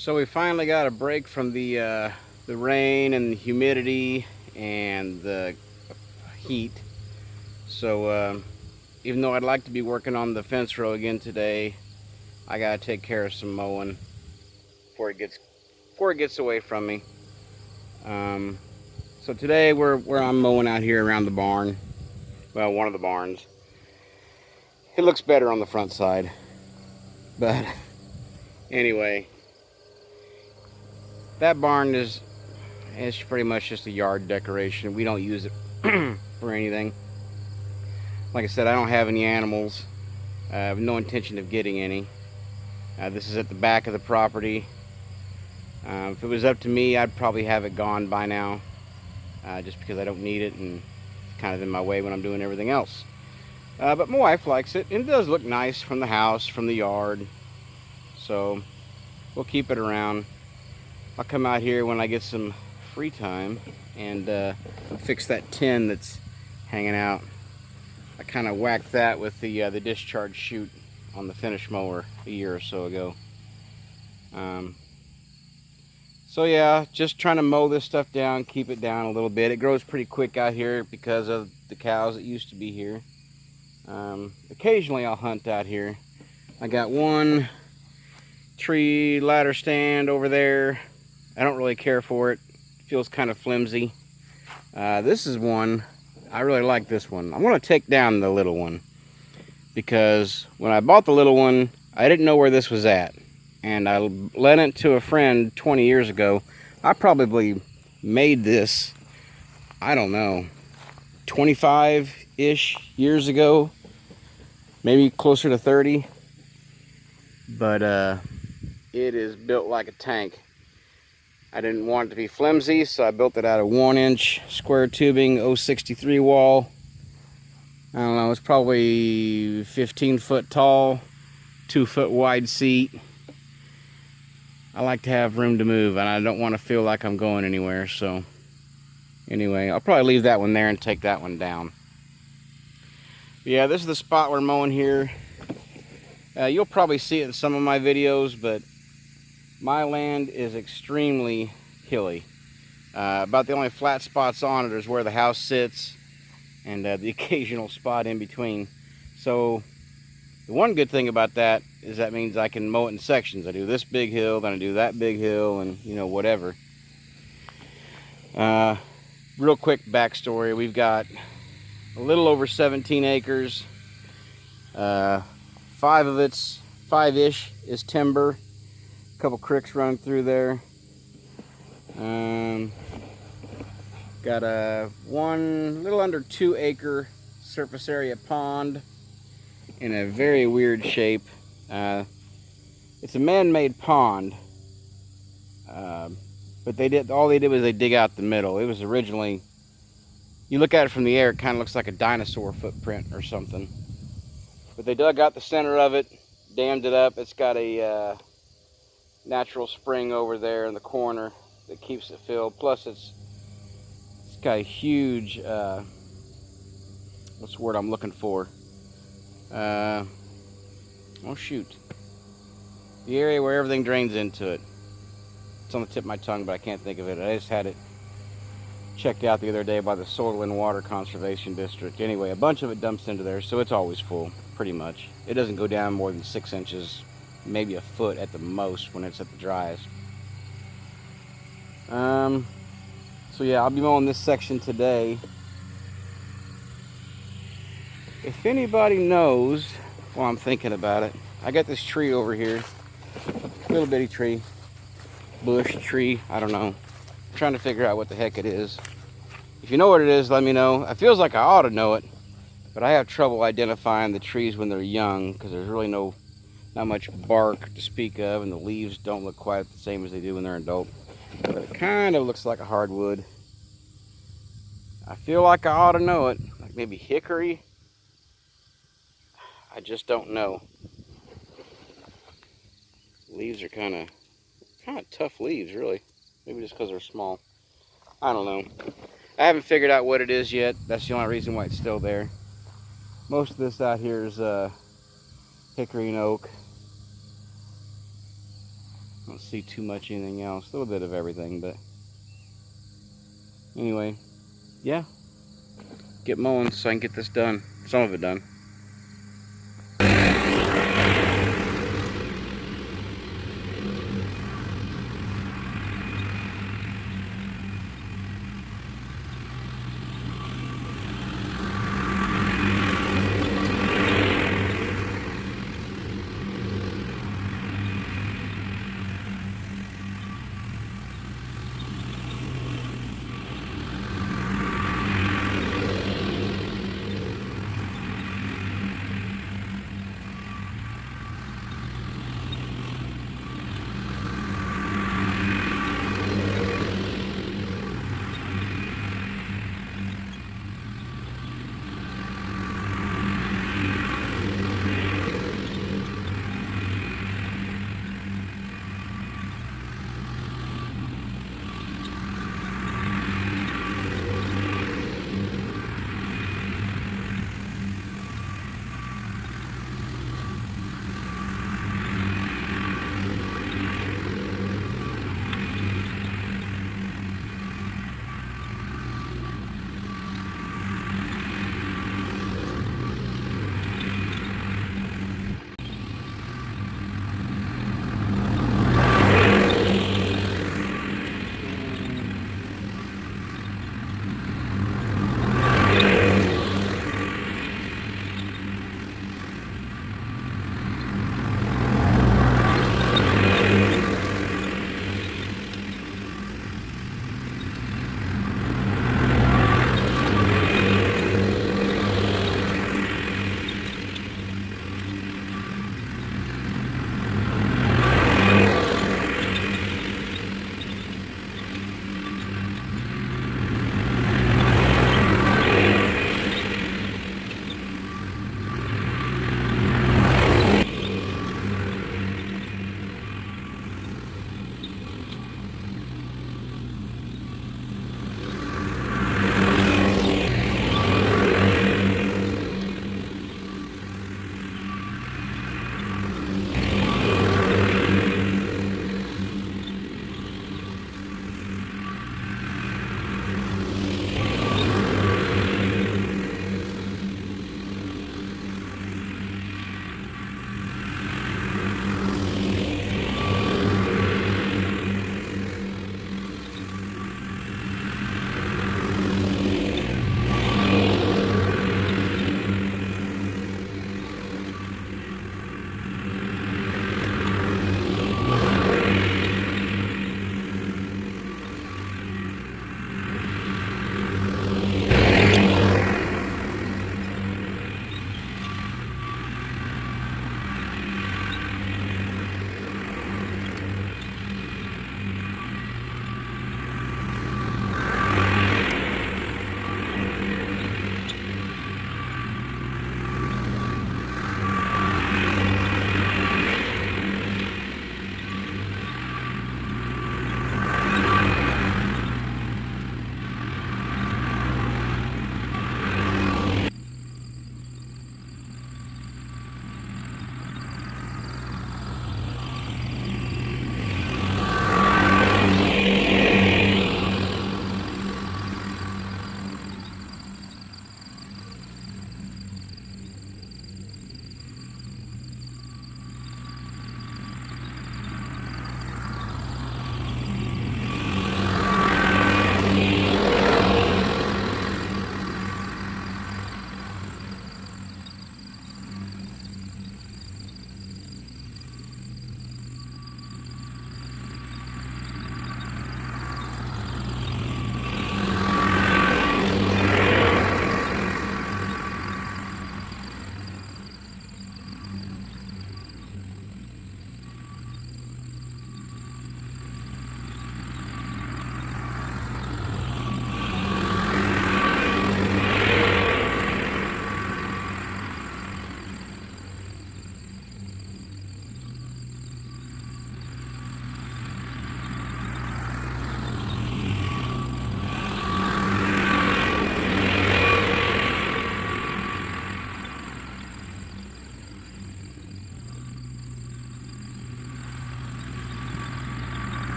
So we finally got a break from the rain and the humidity and the heat. So even though I'd like to be working on the fence row again today, I gotta take care of some mowing before it gets away from me. Um, so today I'm mowing out here around the barn. Well, one of the barns. It looks better on the front side, but anyway, that barn is it's pretty much just a yard decoration. We don't use it for anything. Like I said, I don't have any animals. I have no intention of getting any. This is at the back of the property. If it was up to me, I'd probably have it gone by now, just because I don't need it and it's kind of in my way when I'm doing everything else. But my wife likes it, and it does look nice from the house, from the yard. So we'll keep it around. I'll come out here when I get some free time and fix that tin that's hanging out. I kind of whacked that with the discharge chute on the finish mower a year or so ago. So yeah, just trying to mow this stuff down, keep it down a little bit. It grows pretty quick out here because of the cows that used to be here. Occasionally I'll hunt out here. I got one tree ladder stand over there. I don't really care for it. It feels kind of flimsy. This is one, I really like this one. I'm going to take down the little one because when I bought the little one, I didn't know where this was at. And I lent it to a friend 20 years ago. I probably made this, I don't know, 25-ish years ago. Maybe closer to 30. But it is built like a tank. I didn't want it to be flimsy, so I built it out of 1-inch square tubing 063 wall. I don't know, it's probably 15 foot tall, 2 foot wide seat. I like to have room to move, and I don't want to feel like I'm going anywhere. So anyway, I'll probably leave that one there and take that one down. But yeah, this is the spot we're mowing here. You'll probably see it in some of my videos, but my land is extremely hilly. About the only flat spots on it is where the house sits and the occasional spot in between. So the one good thing about that is that means I can mow it in sections. I do this big hill, then I do that big hill, and you know, whatever. Real quick backstory, we've got a little over 17 acres. 5-ish is timber. A couple creeks run through there. Got a little under 2 acre surface area pond in a very weird shape. It's a man-made pond, but all they did was they dig out the middle. It was originally, you look at it from the air, it kind of looks like a dinosaur footprint or something. But they dug out the center of it, dammed it up. It's got a natural spring over there in the corner that keeps it filled. Plus it's got a huge, what's the word I'm looking for? Oh shoot. The area where everything drains into it. It's on the tip of my tongue, but I can't think of it. I just had it checked out the other day by the Soil and Water Conservation District. Anyway, a bunch of it dumps into there, so it's always full, pretty much. It doesn't go down more than 6 inches, maybe a foot at the most when it's at the driest. So yeah, I'll be mowing this section today. If anybody knows, while I'm thinking about it, I got this tree over here, little bitty tree, bush tree, I don't know. I'm trying to figure out what the heck it is. If you know what it is, let me know. It feels like I ought to know it, but I have trouble identifying the trees when they're young because there's really not much bark to speak of, and the leaves don't look quite the same as they do when they're adult. But it kind of looks like a hardwood. I feel like I ought to know it, like maybe hickory. I just don't know. Leaves are kind of tough leaves, really. Maybe just because they're small. I don't know. I haven't figured out what it is yet. That's the only reason why it's still there. Most of this out here is hickory and oak. I don't see too much anything else. A little bit of everything, but anyway, yeah. Get mowing so I can get this done. Some of it done.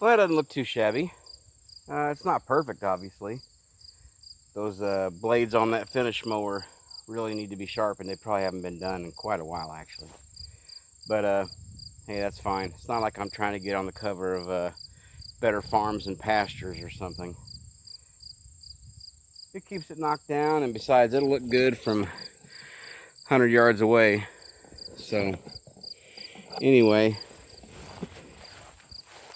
Well, that doesn't look too shabby. It's not perfect, obviously. Those blades on that finish mower really need to be sharpened. They probably haven't been done in quite a while, actually. But hey, that's fine. It's not like I'm trying to get on the cover of Better Farms and Pastures or something. It keeps it knocked down, and besides, it'll look good from 100 yards away. So anyway,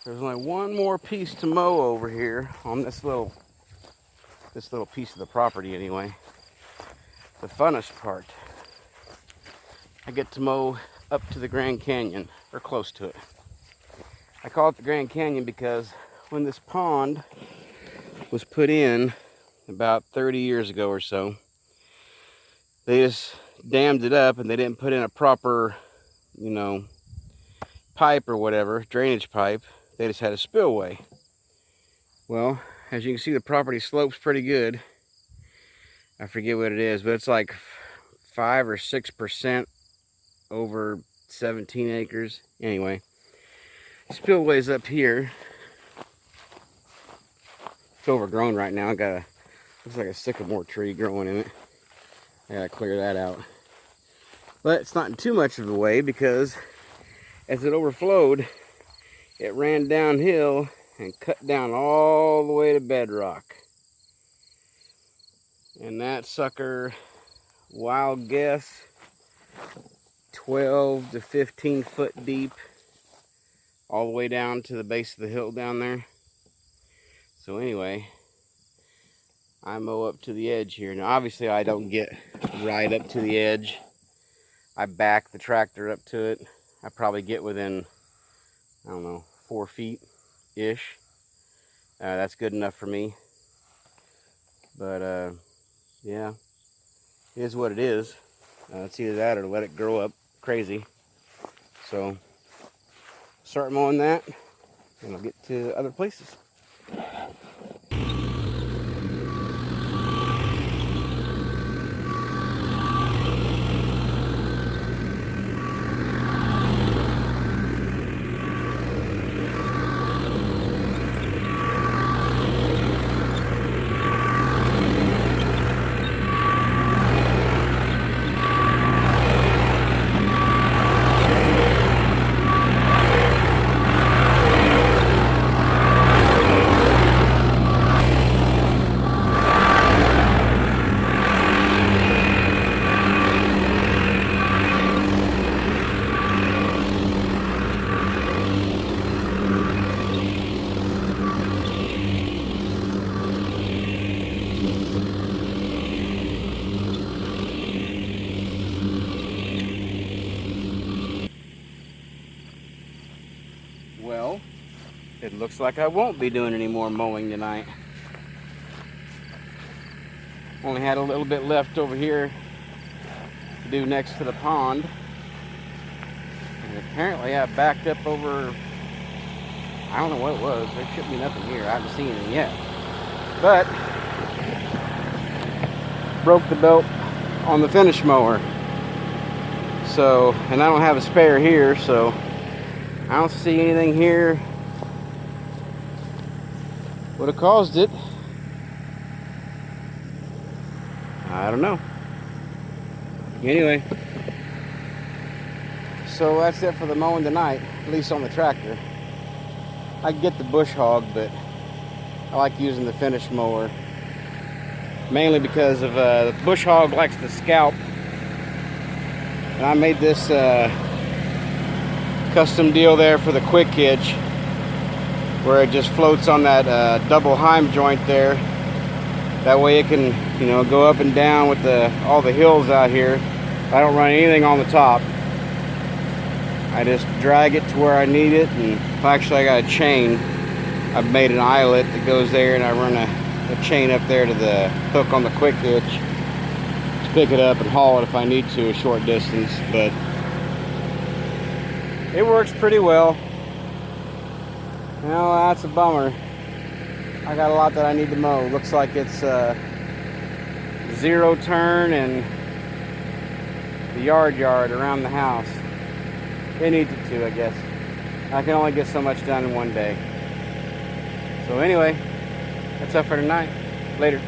there's only one more piece to mow over here on this little piece of the property anyway. The funnest part. I get to mow up to the Grand Canyon, or close to it. I call it the Grand Canyon because when this pond was put in about 30 years ago or so, they just dammed it up and they didn't put in a proper, pipe or whatever, drainage pipe. They just had a spillway. Well, as you can see, the property slopes pretty good. I forget what it is, but it's like 5 or 6% over 17 acres. Anyway, spillway's up here. It's overgrown right now. Looks like a sycamore tree growing in it. I gotta clear that out. But it's not in too much of the way because as it overflowed, it ran downhill and cut down all the way to bedrock. And that sucker, wild guess, 12 to 15 foot deep, all the way down to the base of the hill down there. So anyway, I mow up to the edge here. Now obviously I don't get right up to the edge. I back the tractor up to it. I probably get within, I don't know, 4 feet-ish. That's good enough for me. But yeah, it is what it is. It's either that or let it grow up crazy. So start mowing that and I'll get to other places. Well, it looks like I won't be doing any more mowing tonight. Only had a little bit left over here to do next to the pond. And apparently I backed up over, I don't know what it was. There should be nothing here. I haven't seen anything yet. But broke the belt on the finish mower. So, and I don't have a spare here, so I don't see anything here would have caused it. I don't know. Anyway, so that's it for the mowing tonight, at least on the tractor. I get the bush hog, but I like using the finish mower mainly because of the bush hog likes to scalp. And I made this custom deal there for the quick hitch where it just floats on that double heim joint there. That way it can, go up and down with all the hills out here. I don't run anything on the top. I just drag it to where I need it, and actually I got a chain. I've made an eyelet that goes there, and I run a chain up there to the hook on the quick hitch to pick it up and haul it if I need to a short distance. But it works pretty well. Well, that's a bummer. I got a lot that I need to mow. Looks like it's zero turn and the yard around the house. It needs it to, I guess. I can only get so much done in one day. So anyway, that's up for tonight. Later.